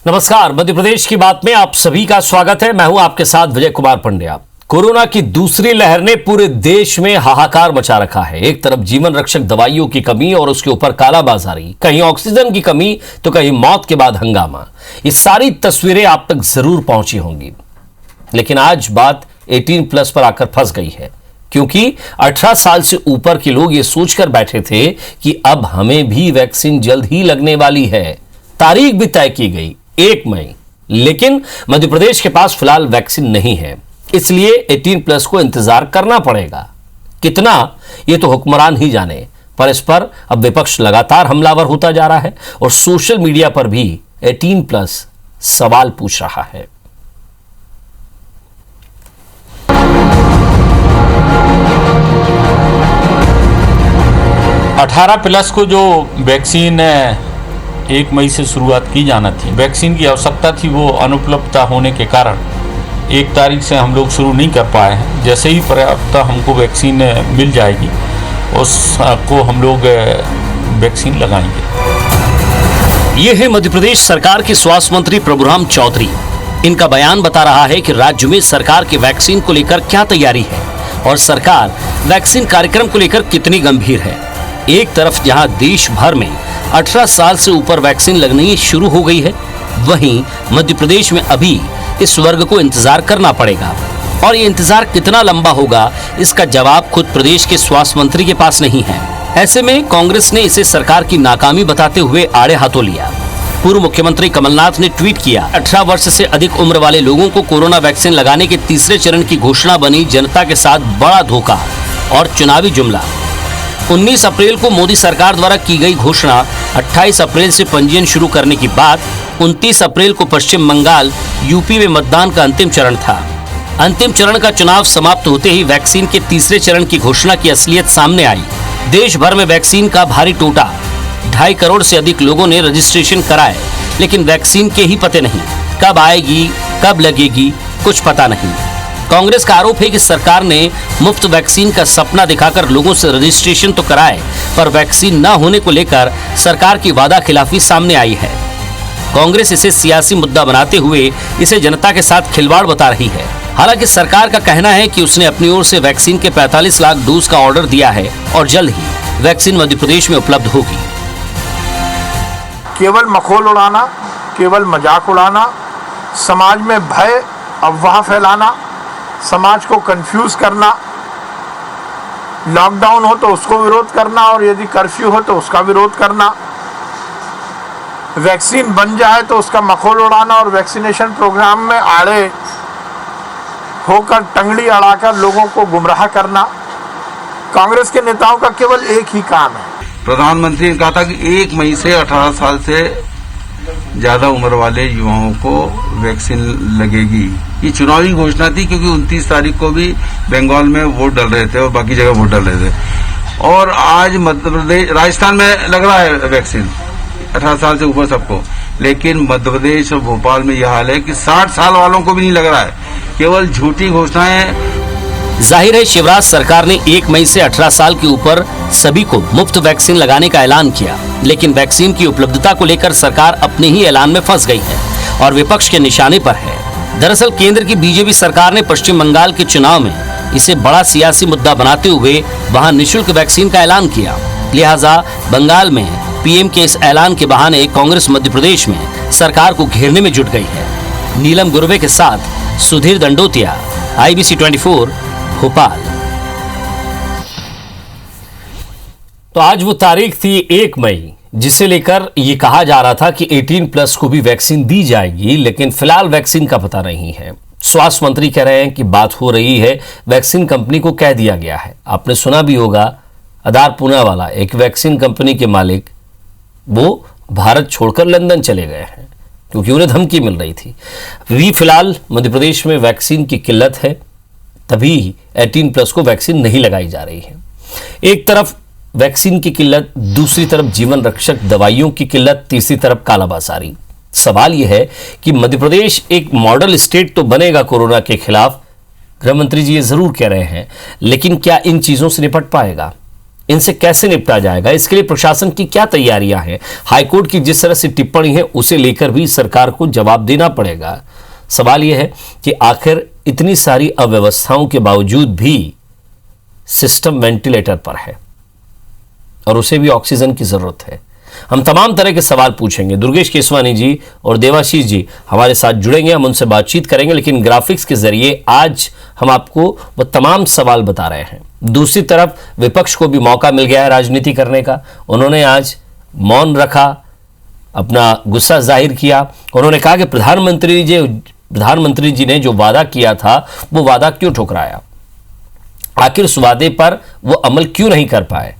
नमस्कार, मध्य प्रदेश की बात में आप सभी का स्वागत है। मैं हूं आपके साथ विजय कुमार पंड्या। कोरोना की दूसरी लहर ने पूरे देश में हाहाकार मचा रखा है। एक तरफ जीवन रक्षक दवाइयों की कमी और उसके ऊपर कालाबाजारी, कहीं ऑक्सीजन की कमी तो कहीं मौत के बाद हंगामा। ये सारी तस्वीरें आप तक जरूर पहुंची होंगी, लेकिन आज बात 18+ पर आकर फंस गई है, क्योंकि 18 साल से ऊपर के लोग ये सोचकर बैठे थे कि अब हमें भी वैक्सीन जल्द ही लगने वाली है। तारीख भी तय की गई 1 मई, लेकिन मध्य प्रदेश के पास फिलहाल वैक्सीन नहीं है, इसलिए 18+ को इंतजार करना पड़ेगा। कितना, ये तो हुक्मरान ही जाने, पर इस पर अब विपक्ष लगातार हमलावर होता जा रहा है और सोशल मीडिया पर भी 18+ सवाल पूछ रहा है। अठारह प्लस को जो वैक्सीन 1 मई से शुरुआत की जाना थी, वैक्सीन की आवश्यकता थी, वो अनुपलब्धता होने के कारण 1 तारीख से हम लोग शुरू नहीं कर पाए हैं। जैसे ही पर्याप्त हमको वैक्सीन मिल जाएगी उसको हम लोग वैक्सीन लगाएंगे। ये है मध्य प्रदेश सरकार के स्वास्थ्य मंत्री प्रभुराम चौधरी। इनका बयान बता रहा है कि राज्य में सरकार के वैक्सीन को लेकर क्या तैयारी है और सरकार वैक्सीन कार्यक्रम को लेकर कितनी गंभीर है। एक तरफ जहां देश भर में 18 साल से ऊपर वैक्सीन लगनी शुरू हो गई है, वहीं मध्य प्रदेश में अभी इस वर्ग को इंतजार करना पड़ेगा और ये इंतजार कितना लंबा होगा, इसका जवाब खुद प्रदेश के स्वास्थ्य मंत्री के पास नहीं है। ऐसे में कांग्रेस ने इसे सरकार की नाकामी बताते हुए आड़े हाथों लिया। पूर्व मुख्यमंत्री कमलनाथ ने ट्वीट किया, 18 वर्ष से अधिक उम्र वाले लोगों को कोरोना वैक्सीन लगाने के तीसरे चरण की घोषणा बनी जनता के साथ बड़ा धोखा और चुनावी जुमला। 19 अप्रैल को मोदी सरकार द्वारा की गई घोषणा, 28 अप्रैल से पंजीयन शुरू करने की बात, 29 अप्रैल को पश्चिम बंगाल, यूपी में मतदान का अंतिम चरण था। अंतिम चरण का चुनाव समाप्त होते ही वैक्सीन के तीसरे चरण की घोषणा की असलियत सामने आई। देश भर में वैक्सीन का भारी टोटा, 2.5 करोड़ से अधिक लोगों ने रजिस्ट्रेशन कराए, लेकिन वैक्सीन के ही पते नहीं, कब आएगी, कब लगेगी, कुछ पता नहीं। कांग्रेस का आरोप है कि सरकार ने मुफ्त वैक्सीन का सपना दिखाकर लोगों से रजिस्ट्रेशन तो कराए, पर वैक्सीन न होने को लेकर सरकार की वादा खिलाफी सामने आई है। कांग्रेस इसे सियासी मुद्दा बनाते हुए इसे जनता के साथ खिलवाड़ बता रही है। हालांकि सरकार का कहना है कि उसने अपनी ओर से वैक्सीन के 45 लाख डोज का ऑर्डर दिया है और जल्द ही वैक्सीन मध्य प्रदेश में उपलब्ध होगी। केवल मखौल उड़ाना, केवल मजाक उड़ाना, समाज में भय अफवाह फैलाना, समाज को कंफ्यूज करना, लॉकडाउन हो तो उसको विरोध करना और यदि कर्फ्यू हो तो उसका विरोध करना, वैक्सीन बन जाए तो उसका मखौल उड़ाना और वैक्सीनेशन प्रोग्राम में आड़े होकर टंगड़ी अड़ाकर लोगों को गुमराह करना, कांग्रेस के नेताओं का केवल एक ही काम है। प्रधानमंत्री ने कहा था कि 1 मई से 18 साल से ज्यादा उम्र वाले युवाओं को वैक्सीन लगेगी। ये चुनावी घोषणा थी, क्योंकि 29 तारीख को भी बंगाल में वोट डल रहे थे और बाकी जगह वोट डल रहे थे, और आज मध्य प्रदेश, राजस्थान में लग रहा है वैक्सीन 18 साल से ऊपर सबको, लेकिन मध्य प्रदेश और भोपाल में यह हाल है कि 60 साल वालों को भी नहीं लग रहा है। केवल झूठी घोषणाएं। जाहिर है शिवराज सरकार ने 1 मई से 18 साल के ऊपर सभी को मुफ्त वैक्सीन लगाने का ऐलान किया, लेकिन वैक्सीन की उपलब्धता को लेकर सरकार अपने ही ऐलान में फंस गई है और विपक्ष के निशाने पर है। दरअसल केंद्र की बीजेपी सरकार ने पश्चिम बंगाल के चुनाव में इसे बड़ा सियासी मुद्दा बनाते हुए वहां निःशुल्क वैक्सीन का ऐलान किया। लिहाजा बंगाल में पीएम के इस ऐलान के बहाने कांग्रेस मध्य प्रदेश में सरकार को घेरने में जुट गई है। नीलम गुरवे के साथ सुधीर दंडोतिया, IBC 24, भोपाल। तो आज वो तारीख थी 1 मई, जिसे लेकर ये कहा जा रहा था कि 18+ को भी वैक्सीन दी जाएगी, लेकिन फिलहाल वैक्सीन का पता नहीं है। स्वास्थ्य मंत्री कह रहे हैं कि बात हो रही है, वैक्सीन कंपनी को कह दिया गया है। आपने सुना भी होगा, आधार पूनावाला, एक वैक्सीन कंपनी के मालिक, वो भारत छोड़कर लंदन चले गए हैं क्योंकि उन्हें धमकी मिल रही थी। अभी फिलहाल मध्य प्रदेश में वैक्सीन की किल्लत है, तभी 18+ को वैक्सीन नहीं लगाई जा रही है। एक तरफ वैक्सीन की किल्लत, दूसरी तरफ जीवन रक्षक दवाइयों की किल्लत, तीसरी तरफ कालाबाजारी। सवाल यह है कि मध्य प्रदेश एक मॉडल स्टेट तो बनेगा कोरोना के खिलाफ, गृह मंत्री जी ये जरूर कह रहे हैं, लेकिन क्या इन चीजों से निपट पाएगा? इनसे कैसे निपटा जाएगा, इसके लिए प्रशासन की क्या तैयारियां हैं? हाईकोर्ट की जिस तरह से टिप्पणी है उसे लेकर भी सरकार को जवाब देना पड़ेगा। सवाल यह है कि आखिर इतनी सारी अव्यवस्थाओं के बावजूद भी सिस्टम वेंटिलेटर पर है और उसे भी ऑक्सीजन की जरूरत है। हम तमाम तरह के सवाल पूछेंगे। दुर्गेश केसवानी जी और देवाशीष जी हमारे साथ जुड़ेंगे, हम उनसे बातचीत करेंगे, लेकिन ग्राफिक्स के जरिए आज हम आपको वो तमाम सवाल बता रहे हैं। दूसरी तरफ विपक्ष को भी मौका मिल गया है राजनीति करने का। उन्होंने आज मौन रखा, अपना गुस्सा जाहिर किया। उन्होंने कहा कि प्रधानमंत्री जी ने जो वादा किया था वो वादा क्यों ठुकराया, आखिर उस वादे पर वो अमल क्यों नहीं कर पाए,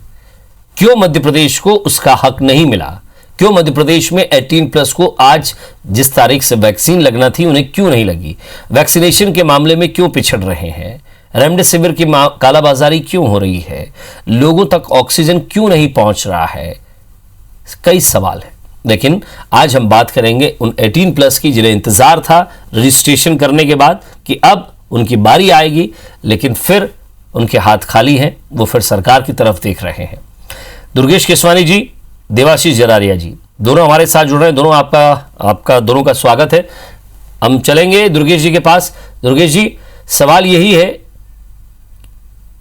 क्यों मध्य प्रदेश को उसका हक नहीं मिला, क्यों मध्य प्रदेश में 18+ को आज जिस तारीख से वैक्सीन लगना थी उन्हें क्यों नहीं लगी, वैक्सीनेशन के मामले में क्यों पिछड़ रहे हैं, रेमडेसिविर की कालाबाजारी क्यों हो रही है, लोगों तक ऑक्सीजन क्यों नहीं पहुंच रहा है। कई सवाल हैं, लेकिन आज हम बात करेंगे उन 18+ की जिन्हें इंतजार था रजिस्ट्रेशन करने के बाद कि अब उनकी बारी आएगी, लेकिन फिर उनके हाथ खाली हैं, वो फिर सरकार की तरफ देख रहे हैं। दुर्गेश केसवानी जी, देवाशीष जरारिया जी दोनों हमारे साथ जुड़ रहे हैं। दोनों आपका दोनों का स्वागत है। हम चलेंगे दुर्गेश जी के पास। दुर्गेश जी, सवाल यही है,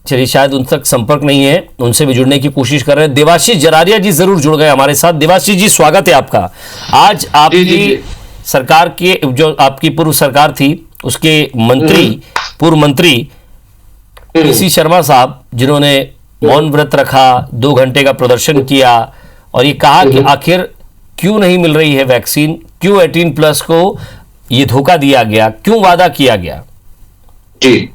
चलिए शायद उन तक संपर्क नहीं है, उनसे भी जुड़ने की कोशिश कर रहे हैं। देवाशीष जरारिया जी जरूर जुड़ गए हमारे साथ। देवाशीष जी, स्वागत है आपका। आज आपकी सरकार के जो आपकी पूर्व सरकार थी उसके पूर्व मंत्री पीसी शर्मा साहब, जिन्होंने मौन व्रत रखा, 2 घंटे का प्रदर्शन किया और ये कहा कि आखिर क्यों नहीं मिल रही है वैक्सीन, क्यों 18+ को ये धोखा दिया गया, क्यों वादा किया गया? जी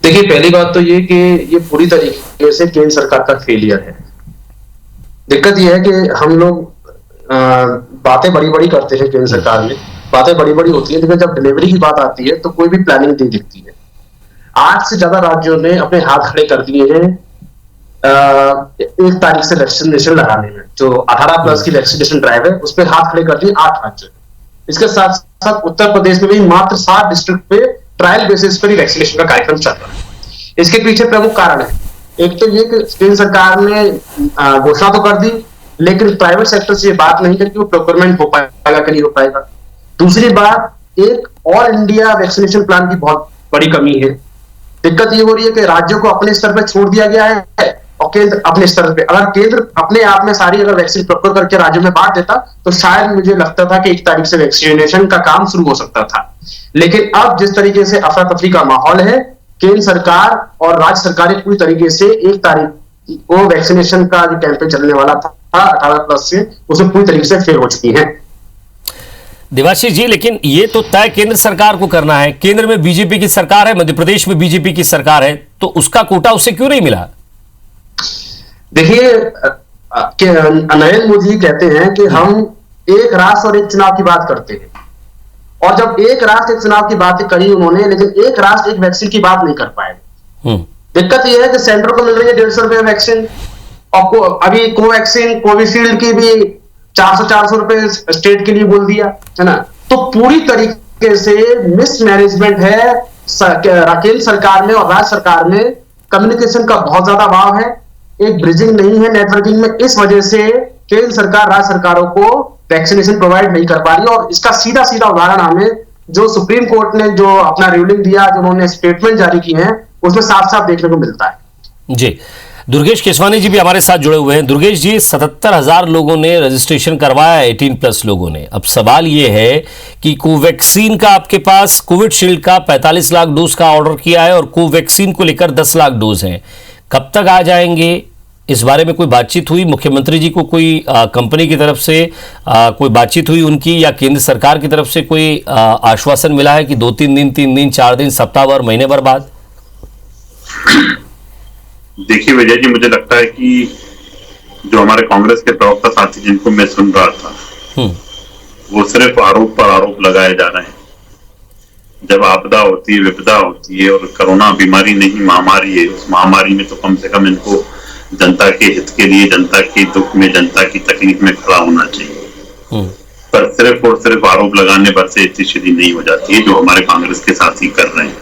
देखिए, पहली बात तो ये कि ये पूरी तरीके से केंद्र सरकार का फेलियर है। दिक्कत ये है कि हम लोग बातें बड़ी बड़ी करते हैं, केंद्र सरकार में बातें बड़ी बड़ी होती है, लेकिन जब डिलीवरी की बात आती है तो कोई भी प्लानिंग नहीं दिखती है। 8 से ज्यादा राज्यों ने अपने हाथ खड़े कर दिए हैं 1 तारीख से वैक्सीनेशन लगाने में। जो 18+ की वैक्सीनेशन ड्राइव है उस पर हाथ खड़े कर दिए 8 राज्यों। इसके साथ साथ उत्तर प्रदेश में भी मात्र 7 डिस्ट्रिक्ट पे ट्रायल बेसिस पर ही वैक्सीनेशन का कार्यक्रम चल रहा है। इसके पीछे प्रमुख कारण है, एक तो ये कि केंद्र सरकार ने घोषणा तो कर दी, लेकिन प्राइवेट सेक्टर से ये बात नहीं करी कि वो प्रोक्योरमेंट हो पाएगा कि नहीं हो पाएगा। दूसरी बात, एक ऑल इंडिया वैक्सीनेशन प्लान की बहुत बड़ी कमी है। दिक्कत ये हो रही है कि राज्यों को अपने स्तर पर छोड़ दिया गया है और केंद्र अपने स्तर पे। अगर केंद्र अपने आप में सारी अगर वैक्सीन प्रोक्योर करके राज्यों में बांट देता तो शायद मुझे लगता था कि 1 तारीख से वैक्सीनेशन का काम शुरू हो सकता था। लेकिन अब जिस तरीके से अफरा तफरी का माहौल है, केंद्र सरकार और राज्य सरकारें पूरी तरीके से 1 तारीख को वैक्सीनेशन का जो कैंपेन चलने वाला था 18+ से, उसमें पूरी तरीके से फेल हो चुकी है। देवाशीष जी, लेकिन ये तो तय केंद्र सरकार को करना है। केंद्र में बीजेपी की सरकार है, मध्य प्रदेश में बीजेपी की सरकार है, तो उसका कोटा उसे क्यों नहीं मिला? देखिए, नरेंद्र मोदी कहते हैं कि हम एक राष्ट्र और एक चुनाव की बात करते हैं, और जब एक राष्ट्र एक चुनाव की बात करी उन्होंने, लेकिन एक राष्ट्र एक वैक्सीन की बात नहीं कर पाए। दिक्कत यह है कि सेंटर को मिल रही है 150 रुपए वैक्सीन, और अभी कोवैक्सीन कोविशील्ड की भी 400 रुपए स्टेट के लिए बोल दिया है ना। तो पूरी तरीके से मिसमैनेजमेंट है केंद्र सरकार में और राज्य सरकार में। कम्युनिकेशन का बहुत ज्यादा अभाव है, एक ब्रिजिंग नहीं है नेटवर्किंग में। इस वजह से केंद्र सरकार राज्य सरकारों को वैक्सीनेशन प्रोवाइड नहीं कर पा रही। और इसका सीधा सीधा उदाहरण हमें जो सुप्रीम कोर्ट ने जो अपना रूलिंग दिया, जो उन्होंने स्टेटमेंट जारी की है, उसमें साफ साफ देखने को मिलता है। जी, दुर्गेश केसवानी जी भी हमारे साथ जुड़े हुए हैं। दुर्गेश जी, 77,000 लोगों ने रजिस्ट्रेशन करवाया 18+ लोगों ने। अब सवाल ये है कि कोवैक्सीन का आपके पास कोविशील्ड का 45 लाख डोज का ऑर्डर किया है और कोवैक्सीन को लेकर 10 लाख डोज हैं, कब तक आ जाएंगे? इस बारे में कोई बातचीत हुई? मुख्यमंत्री जी को कोई कंपनी की तरफ से कोई बातचीत हुई उनकी, या केंद्र सरकार की तरफ से कोई आश्वासन मिला है कि 2-3 दिन, 3 दिन, 4 दिन, सप्ताह भर, महीने भर बाद? देखिए विजय जी, मुझे लगता है कि जो हमारे कांग्रेस के प्रवक्ता साथी जिनको मैं सुन रहा था, वो सिर्फ आरोप पर आरोप लगाए जा रहे हैं। जब आपदा होती है, विपदा होती है और कोरोना बीमारी नहीं महामारी है, उस महामारी में तो कम से कम इनको जनता के हित के लिए, जनता के दुख में, जनता की तकलीफ में खड़ा होना चाहिए। पर सिर्फ और सिर्फ आरोप लगाने पर से इतनी स्थिति नहीं हो जाती है जो हमारे कांग्रेस के साथी कर रहे हैं।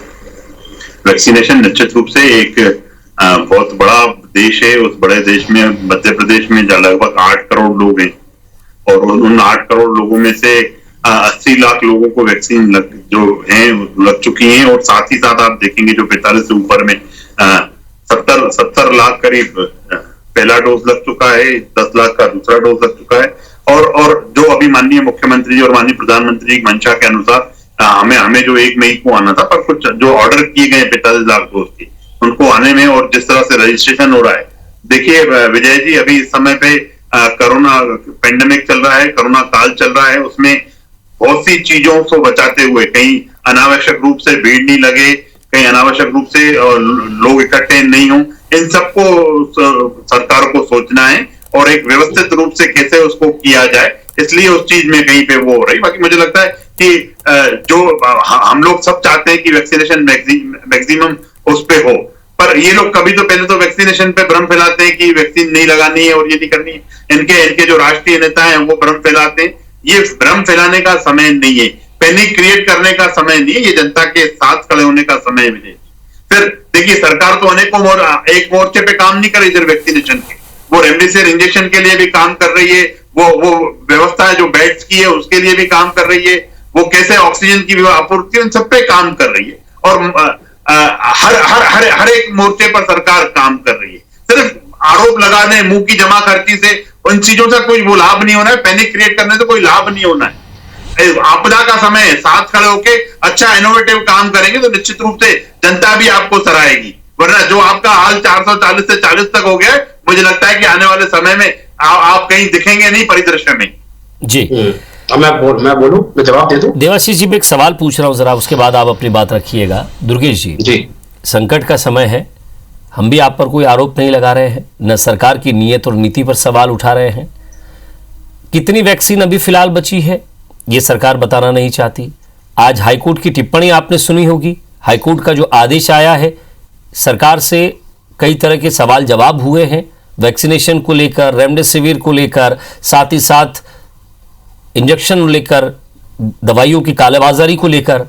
वैक्सीनेशन निश्चित रूप से एक बहुत बड़ा देश है। उस बड़े देश में मध्य प्रदेश में लगभग 8 करोड़ लोग हैं और उन 8 करोड़ लोगों में से 80 लाख लोगों को वैक्सीन लग चुकी है और साथ ही साथ आप देखेंगे जो 45 से ऊपर में 70 लाख करीब पहला डोज लग चुका है, 10 लाख का दूसरा डोज लग चुका है और जो अभी माननीय मुख्यमंत्री और माननीय प्रधानमंत्री की मंशा के अनुसार हमें जो 1 मई को आना था, पर कुछ जो ऑर्डर किए गए 45 लाख डोज के उनको आने में और जिस तरह से रजिस्ट्रेशन हो रहा है, देखिए विजय जी, अभी इस समय पे कोरोना पेंडेमिक चल रहा है, कोरोना काल चल रहा है, उसमें बहुत सी चीजों को बचाते हुए कहीं अनावश्यक रूप से भीड़ नहीं लगे, कहीं अनावश्यक रूप से लोग इकट्ठे नहीं हों, इन सबको सरकार को सोचना है और एक व्यवस्थित रूप से कैसे उसको किया जाए, इसलिए उस चीज में कहीं पे वो हो रही। बाकी मुझे लगता है कि जो हम लोग सब चाहते हैं कि वैक्सीनेशन मैक्सिमम उस पे हो, पर ये लोग कभी तो पहले तो वैक्सीनेशन पे भ्रम फैलाते हैं कि वैक्सीन नहीं लगानी है और ये नहीं करनी है। इनके जो राष्ट्रीय नेता हैं वो भ्रम फैलाते हैं। ये भ्रम फैलाने का समय नहीं है, पैनिक क्रिएट करने का समय नहीं है, ये जनता के साथ खड़े होने का समय है। फिर देखिए, सरकार तो अनेकों एक मोर्चे पे काम नहीं कर रही सिर्फ वैक्सीनेशन के, वो रेमडेसिविर इंजेक्शन के लिए भी काम कर रही है, वो व्यवस्था है जो बेड्स की है उसके लिए भी काम कर रही है, वो कैसे ऑक्सीजन की आपूर्ति, उन सब पे काम कर रही है और हर एक मोर्चे पर सरकार काम कर रही है। सिर्फ आरोप लगाने, मुंह की जमा खर्ची से उन चीजों से कोई वो लाभ नहीं होना है, पैनिक क्रिएट करने से कोई लाभ नहीं होना है। आपदा का समय है, साथ खड़े होके अच्छा इनोवेटिव काम करेंगे तो निश्चित रूप से जनता भी आपको सराहेगी, वरना जो आपका हाल 440 से 40 तक हो गया है, मुझे लगता है कि आने वाले समय में आप कहीं दिखेंगे नहीं परिदृश्य में। जी, मैं बोलूं, मैं जवाब दे दूं? देवाशीष जी, मैं एक सवाल पूछ रहा हूं, जरा उसके बाद आप अपनी बात रखिएगा। दुर्गेश जी, संकट का समय है, हम भी आप पर कोई आरोप नहीं लगा रहे हैं, न सरकार की नीयत और नीति पर सवाल उठा रहे हैं। कितनी वैक्सीन अभी फिलहाल बची है ये सरकार बताना नहीं चाहती। आज हाईकोर्ट की टिप्पणी आपने सुनी होगी, हाईकोर्ट का जो आदेश आया है, सरकार से कई तरह के सवाल जवाब हुए हैं वैक्सीनेशन को लेकर, रेमडेसिविर को लेकर, साथ ही साथ इंजेक्शन लेकर, दवाइयों की कालाबाजारी को लेकर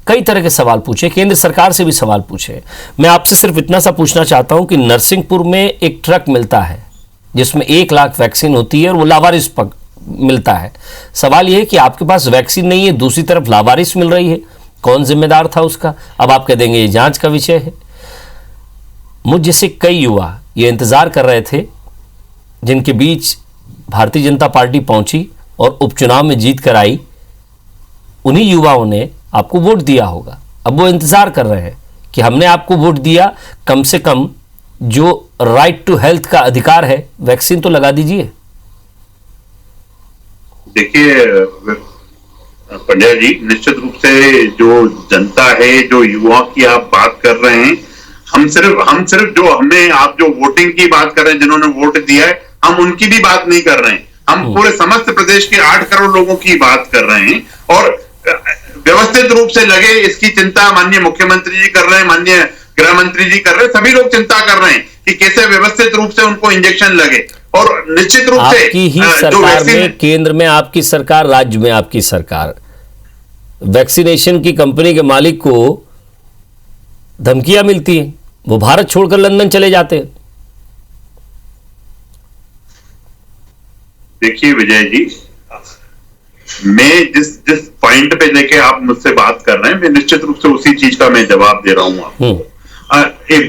कई तरह के सवाल पूछे, केंद्र सरकार से भी सवाल पूछे। मैं आपसे सिर्फ इतना सा पूछना चाहता हूं कि नरसिंहपुर में एक ट्रक मिलता है जिसमें 1 लाख वैक्सीन होती है और वो लावारिस मिलता है। सवाल यह है कि आपके पास वैक्सीन नहीं है, दूसरी तरफ लावारिस मिल रही है, कौन जिम्मेदार था उसका? अब आप कह देंगे ये जांच का विषय है। मुझ जैसे कई युवा ये इंतजार कर रहे थे जिनके बीच भारतीय जनता पार्टी पहुंची और उपचुनाव में जीत कर आई, उन्हीं युवाओं ने आपको वोट दिया होगा। अब वो इंतजार कर रहे हैं कि हमने आपको वोट दिया, कम से कम जो राइट टू हेल्थ का अधिकार है, वैक्सीन तो लगा दीजिए। देखिए पंड्या जी, निश्चित रूप से जो जनता है, जो युवाओं की आप बात कर रहे हैं, हम सिर्फ जो हमें आप जो वोटिंग की बात कर रहे हैं, जिन्होंने वोट दिया है, हम उनकी भी बात नहीं कर रहे हैं। हम पूरे समस्त प्रदेश के 8 करोड़ लोगों की बात कर रहे हैं और व्यवस्थित रूप से लगे इसकी चिंता माननीय मुख्यमंत्री जी कर रहे हैं, माननीय गृह मंत्री जी कर रहे हैं, सभी लोग चिंता कर रहे हैं कि कैसे व्यवस्थित रूप से उनको इंजेक्शन लगे। और निश्चित रूप से आपकी ही सरकार में, केंद्र में आपकी सरकार, राज्य में आपकी सरकार, वैक्सीनेशन की कंपनी के मालिक को धमकियां मिलती हैं, वो भारत छोड़कर लंदन चले जाते हैं। देखिए विजय जी, मैं जिस पॉइंट पे लेके आप मुझसे बात कर रहे हैं, मैं निश्चित रूप से उसी चीज का मैं जवाब दे रहा हूं आपको। एक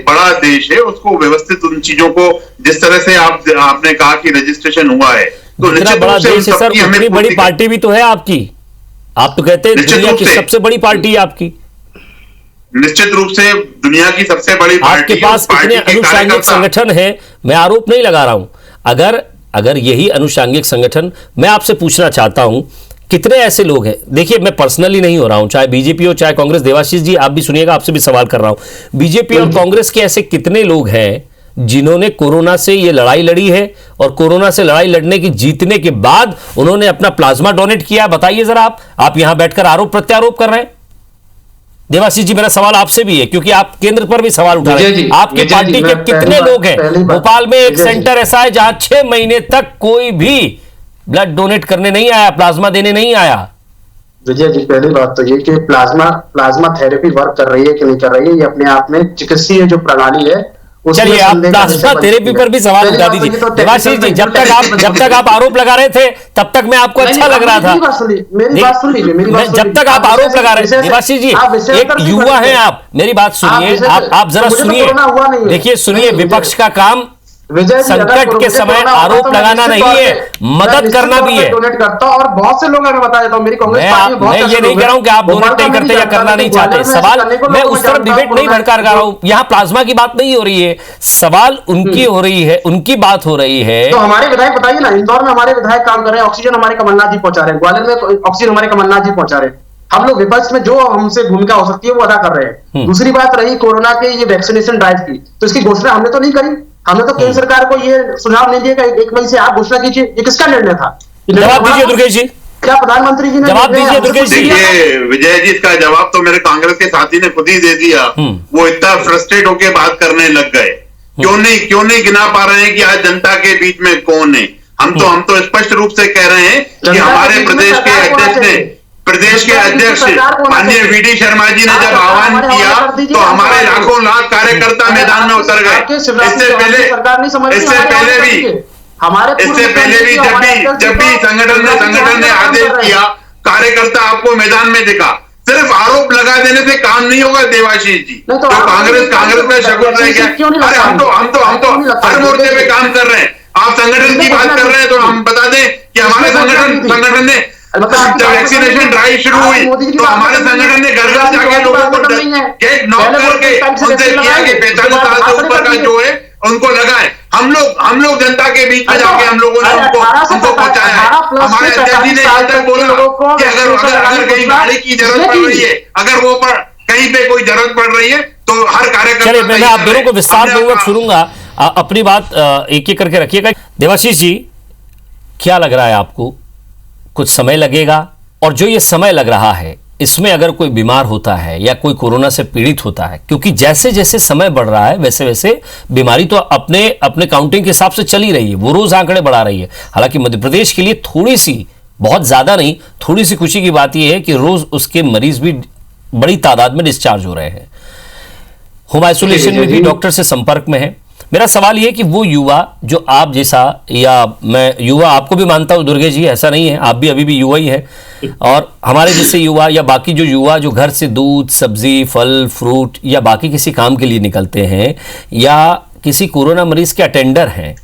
बड़ा देश है, उसको व्यवस्थित उन चीजों को जिस तरह से आपने कहा कि रजिस्ट्रेशन हुआ है, तो निश्चित बड़ा रूप से देश है सर, उतनी बड़ी पार्टी भी तो है आपकी। आप तो कहते हैं दुनिया की सबसे बड़ी पार्टी है आपकी। निश्चित रूप से दुनिया की सबसे बड़ी पार्टी, आपके पास इतने अनुषंगिक संगठन है, मैं आरोप नहीं लगा रहा हूं। अगर यही अनुषंगिक संगठन, मैं आपसे पूछना चाहता हूं, कितने ऐसे लोग हैं, देखिए मैं पर्सनली नहीं हो रहा हूं, चाहे बीजेपी हो चाहे कांग्रेस, देवाशीष जी आप भी सुनिएगा, आपसे भी सवाल कर रहा हूं, बीजेपी और कांग्रेस के ऐसे कितने लोग हैं जिन्होंने कोरोना से ये लड़ाई लड़ी है और कोरोना से लड़ाई लड़ने की जीतने के बाद उन्होंने अपना प्लाज्मा डोनेट किया? बताइए जरा। आप यहां बैठकर आरोप प्रत्यारोप कर रहे हैं। देवाशीष जी, मेरा सवाल आपसे भी है क्योंकि आप केंद्र पर भी सवाल उठा रहे हैं। आपकी पार्टी के कितने लोग हैं? भोपाल में एक सेंटर ऐसा है जहां 6 महीने तक कोई भी ब्लड डोनेट करने नहीं आया, प्लाज्मा देने नहीं आया। विजय जी, पहली बात तो ये कि प्लाज्मा थेरेपी वर्क कर रही है कि नहीं कर रही है, ये अपने आप में चिकित्सीय जो प्रणाली है। चलिए, आप प्लाज्मा थेरेपी पर भी सवाल उठा दीजिए। देवाशीष जी, जब तक आप आरोप लगा रहे थे तब तक मैं आपको अच्छा लग रहा था। मेरी बात सुन लीजिए। जब तक आप आरोप लगा रहे थे, देवाशीष जी एक युवा हैं आप, मेरी बात सुनिए, आप जरा सुनिए, देखिए सुनिए, विपक्ष का काम संकट के समय आरोप लगाना नहीं है, मदद करना भी है। डोनेट करता हूं और बहुत से लोग मैं बता देता हूं, मेरी कांग्रेस पार्टी में बहुत मैं ये नहीं कह रहा हूं कि आप डोनेट नहीं करते या करना नहीं चाहते। सवाल, मैं उस तरफ डिबेट नहीं भड़का रहा हूं, यहां प्लाज्मा की बात नहीं हो रही है, सवाल उनकी हो रही है, उनकी बात हो रही है। तो हमारे विधायक बताइए ना, इंदौर में हमारे विधायक काम कर रहे हैं, ऑक्सीजन हमारे कमलनाथ जी पहुंचा रहे हैं, ग्वालियर में ऑक्सीजन हमारे कमलनाथ जी पहुंचा रहे हैं। हम लोग विपक्ष में जो हमसे भूमिका हो सकती है वो अदा कर रहे हैं। दूसरी बात रही कोरोना के ये वैक्सीनेशन ड्राइव की, तो इसकी घोषणा हमने तो नहीं करी। हमने तो केंद्र सरकार को ये सुझाव नहीं दिया कि 1 मई से आप घोषणा कीजिए। ये किसका निर्णय था? जवाब दीजिए दुर्गेश जी, क्या प्रधानमंत्री जी ने जवाब दीजिए दुर्गेश जी। देखिए विजय जी, इसका जवाब तो मेरे कांग्रेस के साथी ने खुद ही दे दिया। वो इतना फ्रस्ट्रेट होके बात करने लग गए। क्यों नहीं गिना पा रहे हैं कि आज जनता के बीच में कौन है? हम तो स्पष्ट रूप से कह रहे हैं कि हमारे प्रदेश के अध्यक्ष माननीय वीडी शर्मा जी ने जब आह्वान किया तो हमारे लाखों लाख कार्यकर्ता मैदान में उतर गए। इससे पहले भी जब भी संगठन ने आदेश किया, कार्यकर्ता आपको मैदान में दिखा। सिर्फ आरोप लगा देने से काम नहीं होगा देवाशीष जी। तो कांग्रेस में शगुन रह गया। अरे हम तो हर मोर्चे पे काम कर रहे हैं। आप संगठन की बात कर रहे हैं तो हम बता दें कि हमारे संगठन ने जब वैक्सीनेशन ड्राइव शुरू हुई तो हमारे संगठन ने घर घर जाके लोगों को गेट नॉक करके उनसे किया कि 45 साल से ऊपर का जो है उनको लगाए। हम लोग जनता के बीच में जाके हम लोगों ने उनको पहुंचाया है। हमारे अध्यक्ष जी ने यहाँ तक बोला कि अगर कहीं गाड़ी की जरूरत पड़ रही है, अगर वो कहीं पे कोई जरूरत पड़ रही है तो हर कार्यकर्ता। चलिए, मैं आप दोनों को विस्तार पूर्वक सुनूंगा, अपनी बात एक एक करके रखिएगा। देवाशीष जी, क्या लग रहा है आपको? कुछ समय लगेगा, और जो ये समय लग रहा है इसमें अगर कोई बीमार होता है या कोई कोरोना से पीड़ित होता है, क्योंकि जैसे जैसे समय बढ़ रहा है वैसे वैसे बीमारी तो अपने काउंटिंग के हिसाब से चली रही है, वो रोज आंकड़े बढ़ा रही है। हालांकि मध्य प्रदेश के लिए थोड़ी सी, बहुत ज्यादा नहीं, थोड़ी सी खुशी की बात यह है कि रोज उसके मरीज भी बड़ी तादाद में डिस्चार्ज हो रहे हैं, होम आइसोलेशन में भी डॉक्टर से संपर्क में है। मेरा सवाल यह है कि वो युवा जो आप जैसा, या मैं युवा आपको भी मानता हूं दुर्गेश जी, ऐसा नहीं है, आप भी अभी भी युवा ही हैं, और हमारे जैसे युवा या बाकी जो युवा जो घर से दूध, सब्जी, फल, फ्रूट या बाकी किसी काम के लिए निकलते हैं, या किसी कोरोना मरीज के अटेंडर हैं,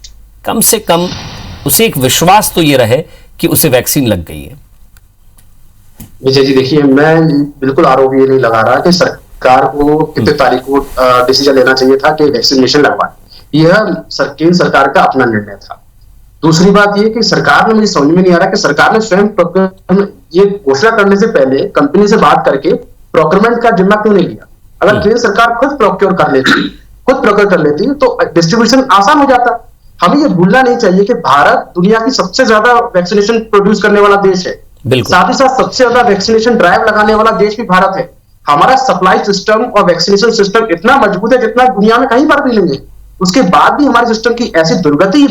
कम से कम उसे एक विश्वास तो ये रहे कि उसे वैक्सीन लग गई है। विजय जी देखिए, मैं बिल्कुल आरोप ये नहीं लगा रहा कि सरकार को कितने तारीख को डिसीजन लेना चाहिए था कि वैक्सीनेशन लगवाए। यह केंद्र सरकार का अपना निर्णय था। दूसरी बात यह कि सरकार ने, मुझे समझ में नहीं आ रहा कि सरकार ने स्वयं ये घोषणा करने से पहले कंपनी से बात करके प्रोक्योरमेंट का जिम्मा क्यों नहीं लिया? अगर केंद्र सरकार खुद प्रोक्योर कर लेती तो डिस्ट्रीब्यूशन आसान हो जाता। हमें ये भूलना नहीं चाहिए कि भारत दुनिया की सबसे ज्यादा वैक्सीनेशन प्रोड्यूस करने वाला देश है, साथ ही साथ सबसे ज्यादा वैक्सीनेशन ड्राइव लगाने वाला देश भी भारत है। हमारा सप्लाई सिस्टम और वैक्सीनेशन सिस्टम इतना मजबूत है जितना दुनिया में कहीं पर भी नहीं है। उसके बाद भी हमारे सिस्टम की ऐसी दुर्गति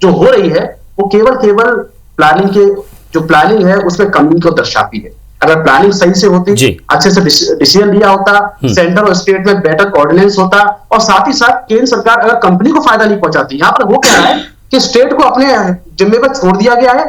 जो हो रही है वो केवल प्लानिंग है उसमें कमी को दर्शाती है। अगर प्लानिंग सही से होती, अच्छे से डिसीजन लिया होता, सेंटर और स्टेट में बेटर कोऑर्डिनेंस होता, और साथ ही साथ केंद्र सरकार अगर कंपनी को फायदा नहीं पहुंचाती। यहाँ पर वो कह रहा है कि स्टेट को अपने जिम्मे पर छोड़ दिया गया है।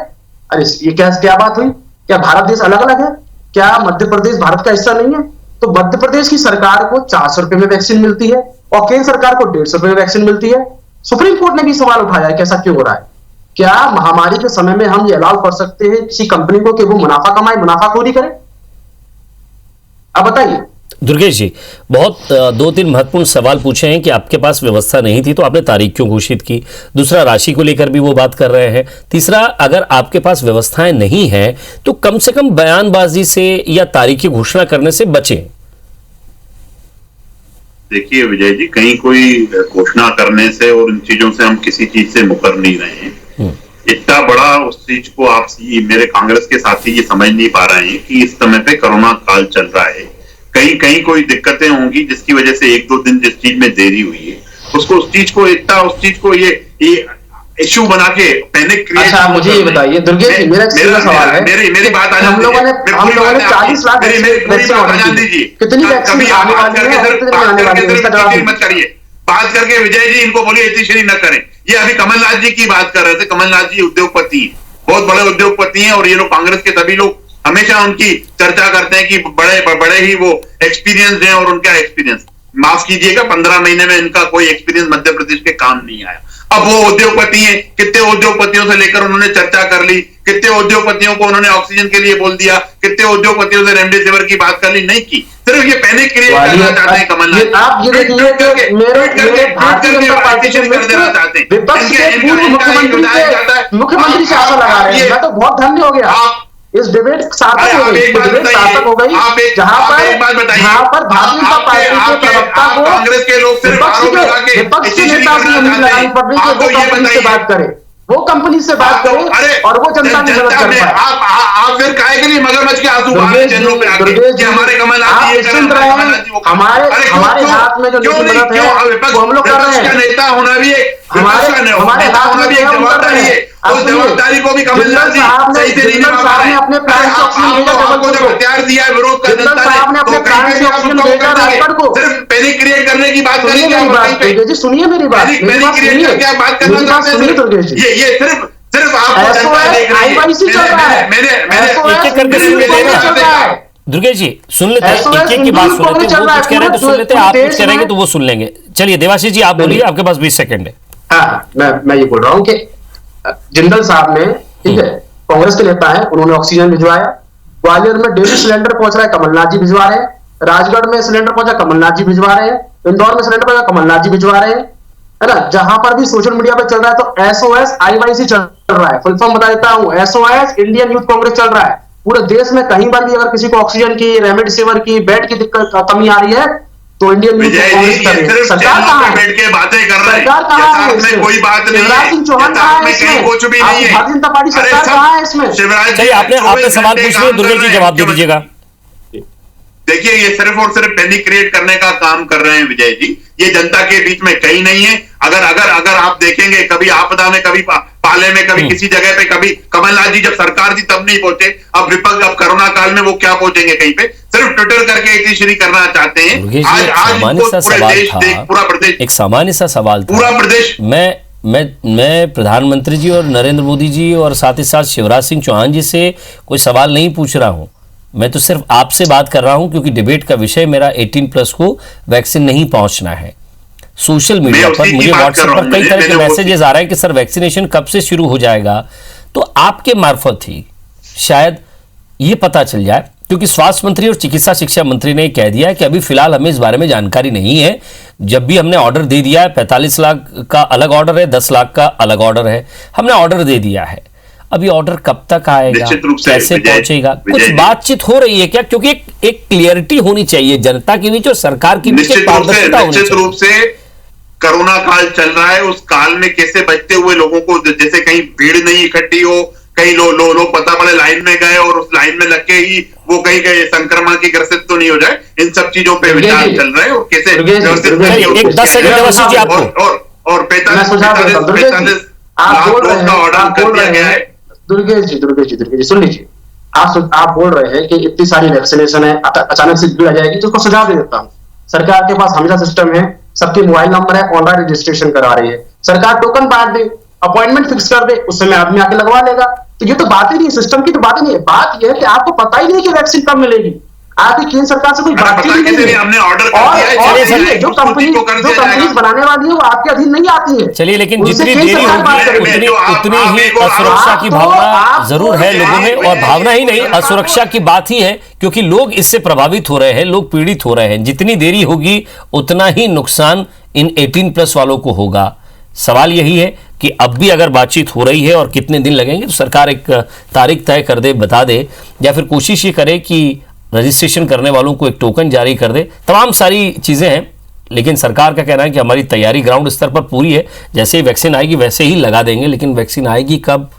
अरे ये क्या बात हुई? क्या भारत देश अलग अलग है? क्या मध्य प्रदेश भारत का हिस्सा नहीं है? तो मध्य प्रदेश की सरकार को 400 रुपए में वैक्सीन मिलती है और केंद्र सरकार को 150 रुपए में वैक्सीन मिलती है। सुप्रीम कोर्ट ने भी सवाल उठाया है कि ऐसा क्यों हो रहा है? क्या महामारी के समय में हम ये अलाउ कर सकते हैं किसी कंपनी को कि वो मुनाफा कमाए, मुनाफाखोरी करे? अब बताइए दुर्गेश जी, बहुत 2-3 महत्वपूर्ण सवाल पूछे हैं कि आपके पास व्यवस्था नहीं थी तो आपने तारीख क्यों घोषित की। दूसरा, राशि को लेकर भी वो बात कर रहे हैं। तीसरा, अगर आपके पास व्यवस्थाएं नहीं हैं तो कम से कम बयानबाजी से या तारीख की घोषणा करने से बचें। देखिए विजय जी, कहीं कोई घोषणा करने से और इन चीजों से हम किसी चीज से मुकर नहीं रहे हैं। इतना बड़ा उस चीज को आप मेरे कांग्रेस के साथी ये समझ नहीं पा रहे हैं कि इस समय पे कोरोना काल चल रहा है, कहीं कोई दिक्कतें होंगी जिसकी वजह से 1-2 दिन जिस चीज में देरी हुई है, उस चीज को ये इश्यू बना के पैनिक क्रिएट। अच्छा मुझे ये बताइए दुर्गेश जी, मेरा एक सीधा सवाल है, मेरी बात हम लोगों ने 40 लाख वैक्सीन ऑर्डर की, कितनी वैक्सीन आने वाली है और कितनी आने वाली है, इसका जवाब मत करिए। बात करके विजय जी इनको बोलिए इतनी न करें। ये अभी कमलनाथ जी की बात कर रहे थे। कमलनाथ जी उद्योगपति हैं, बहुत बड़े उद्योगपति हैं, और ये लोग कांग्रेस के सभी लोग हमेशा उनकी चर्चा करते हैं कि बड़े ही वो एक्सपीरियंस हैं, और उनका एक्सपीरियंस, माफ कीजिएगा, 15 महीने में इनका कोई एक्सपीरियंस मध्य प्रदेश के काम नहीं आया। अब वो उद्योगपति हैं, कितने उद्योगपतियों से लेकर उन्होंने चर्चा कर ली, कितने उद्योगपतियों को उन्होंने ऑक्सीजन के लिए बोल दिया, कितने उद्योगपतियों से रेमडेसिविर की बात कर ली, नहीं की। सिर्फ ये पैनिक क्रिएट करना चाहते हैं कमलनाथ। आप ये देखिए कि मेरे भारतीय जनता पार्टी के विपक्ष के पूर्व मुख्यमंत्री से आशा लगा रहे हैं। मैं तो बहुत धन्य हो गया, इस डिबेट सार्थक हो गई, सार्थक हो गई, जहां पर भारतीय जनता पार्टी के प्रवक्ता को कांग्रेस के लोग विपक्ष के नेता से उम्मीद लगानी पड़ रही है कि वो कंपनी से बात करे, वो कंपनी से बात करे और वो जनता की मदद कर पाए। आप फिर काहे के लिए मगरमच्छ के आंसू बहा चैनलों पे आके कि हमारे कमलनाथ जी सुन रहे हैं, हमारे हाथ में जो मदद है वो हम लोग कर रहे हैं। नेता होना भी एक हमारे हाथ में जवाबदारी है, उस जवाबदारी को भी कमलनाथ जी सही से नहीं निभा पा रहे हैं। अपने प्लान से ऑक्सीजन भेजा, आपको जब हथियार दिया है विरोध का जनता साहब ने अपने प्लान से ऑक्सीजन भेजा राजगढ़ को। सिर्फ पैनिक क्रिएट करने की बात करेंगे, सुनिए मेरी बात, पैनिक क्रिएट करके आप बात करना चाहते हैं। ये सिर्फ आपको आईवाईसी चल रहा है, दुर्गेश जी सुन लेते हैं, एक एक की बात सुन लेते हैं। वो कुछ कह रहे हैं तो सुन लेते हैं, आप कुछ कह रहे हैं तो वो सुन लेंगे। चलिए देवाशीष जी आप बोलिए, आपके पास 20 सेकंड है। हाँ, मैं ये बोल रहा हूँ कि जिंदल साहब ने, ठीक है, कांग्रेस के नेता हैं, उन्होंने ऑक्सीजन भिजवाया। ग्वालियर में डेली सिलेंडर पहुंच रहा है, कमलनाथ जी भिजवा रहे हैं। राजगढ़ में सिलेंडर पहुंचा, कमलनाथ जी भिजवा रहे हैं। इंदौर में सिलेंडर पहुंचा, कमलनाथ जी भिजवा रहे हैं, है ना। जहां पर भी सोशल मीडिया पे चल रहा है तो एसओएस आईवाईसी चल रहा है। फुल फॉर्म बता देता हूं, एसओएस इंडियन यूथ कांग्रेस चल रहा है। पूरे देश में कहीं पर भी अगर किसी को ऑक्सीजन की, रेमडेसिविर की, बेड की दिक्कत कमी आ रही है तो इंडियन यूथ कांग्रेस कर रही है। सरकार कहां है? बैठ के बातें कर रहे हैं, सरकार कहां है इसमें? कोई बात नहीं है। शिवराज सिंह चौहान कहां है इसमें? कुछ भी नहीं है। भारतीय जनता पार्टी सरकार कहां है इसमें? चलिए आपने सवाल पूछ लिया, दुर्गेश जी जवाब दे दीजिएगा। देखिए ये सिर्फ और सिर्फ पैनिक क्रिएट करने का काम कर रहे हैं विजय जी। ये जनता के बीच में कहीं नहीं है। अगर आप देखेंगे, कभी आपदा में, कभी पाले में, कभी किसी जगह पे, कभी कमलनाथ जी जब सरकार थी तब नहीं पहुंचे। अब विपक्ष, अब कोरोना काल में वो क्या पहुंचेंगे कहीं पे? सिर्फ ट्विटर करके इतनी श्री करना चाहते हैं। पूरा प्रदेश, एक सामान्य सा सवाल था, पूरा प्रदेश। मैं प्रधानमंत्री जी और नरेंद्र मोदी जी और साथ ही साथ शिवराज सिंह चौहान जी से कोई सवाल नहीं पूछ रहा हूं। मैं तो सिर्फ आपसे बात कर रहा हूं क्योंकि डिबेट का विषय मेरा 18+ को वैक्सीन नहीं पहुंचना है। सोशल मीडिया पर मुझे व्हाट्सएप पर कई तरह के मैसेजेस आ रहे हैं कि सर वैक्सीनेशन कब से शुरू हो जाएगा। तो आपके मार्फत ही शायद ये पता चल जाए, क्योंकि स्वास्थ्य मंत्री और चिकित्सा शिक्षा मंत्री ने कह दिया है कि अभी फिलहाल हमें इस बारे में जानकारी नहीं है। जब भी हमने ऑर्डर दे दिया है, 45 लाख का अलग ऑर्डर है, 10 लाख का अलग ऑर्डर है, हमने ऑर्डर दे दिया है। अभी ऑर्डर कब तक आएगा, कैसे पहुंचेगा, कुछ बातचीत हो रही है क्या? क्योंकि एक क्लियरिटी होनी चाहिए जनता के बीच और सरकार की बीच, पारदर्शिता होनी चाहिए। निश्चित रूप से कोरोना काल चल रहा है, उस काल में कैसे बचते हुए लोगों को, जैसे कहीं भीड़ नहीं इकट्ठी हो, कहीं लोग पता पड़े लाइन में गए और उस लाइन में लग के ही वो कहीं गए संक्रमण की ग्रसित तो नहीं हो जाए, इन सब चीजों पे विचार चल रहा है। और कैसे और 45 लाख डोज का ऑर्डर कर दिया गया है। दुर्गेश जी सुन लीजिए, आप बोल रहे हैं कि इतनी सारी वैक्सीनेशन है, अचानक से भीड़ आ जाएगी, तो उसको सुझाव दे देता हूं। सरकार के पास हमेशा सिस्टम है, सबके मोबाइल नंबर है, ऑनलाइन रजिस्ट्रेशन करा रही है। सरकार टोकन बांट दे, अपॉइंटमेंट फिक्स कर दे, उस समय आदमी आके लगवा लेगा। तो ये तो बात ही नहीं है, सिस्टम की तो बात ही नहीं है। बात यह है कि आपको पता ही नहीं कि वैक्सीन कब मिलेगी। आपकी केंद्र सरकार से कोई बातचीत नहीं है। हमने ऑर्डर कर दिया है, जो कंपनीज बनाने वाली है वो आपके अधीन नहीं आती है। चलिए, लेकिन जितनी देरी होगी उतनी ही असुरक्षा की भावना जरूर है लोगों में, और भावना ही नहीं, असुरक्षा की बात ही है, क्योंकि लोग इससे प्रभावित हो रहे हैं, लोग पीड़ित हो रहे हैं। जितनी देरी होगी उतना ही नुकसान इन 18+ वालों को होगा। सवाल यही है कि अब भी अगर बातचीत हो रही है और कितने दिन लगेंगे, तो सरकार एक तारीख तय कर दे, बता दे, या फिर कोशिश ये करे कि रजिस्ट्रेशन करने वालों को एक टोकन जारी कर दे। तमाम सारी चीज़ें हैं, लेकिन सरकार का कहना है कि हमारी तैयारी ग्राउंड स्तर पर पूरी है, जैसे ही वैक्सीन आएगी वैसे ही लगा देंगे। लेकिन वैक्सीन आएगी कब,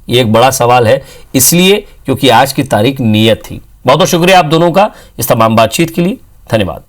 ये एक बड़ा सवाल है, इसलिए क्योंकि आज की तारीख नियत थी। बहुत बहुत शुक्रिया आप दोनों का इस तमाम बातचीत के लिए। धन्यवाद।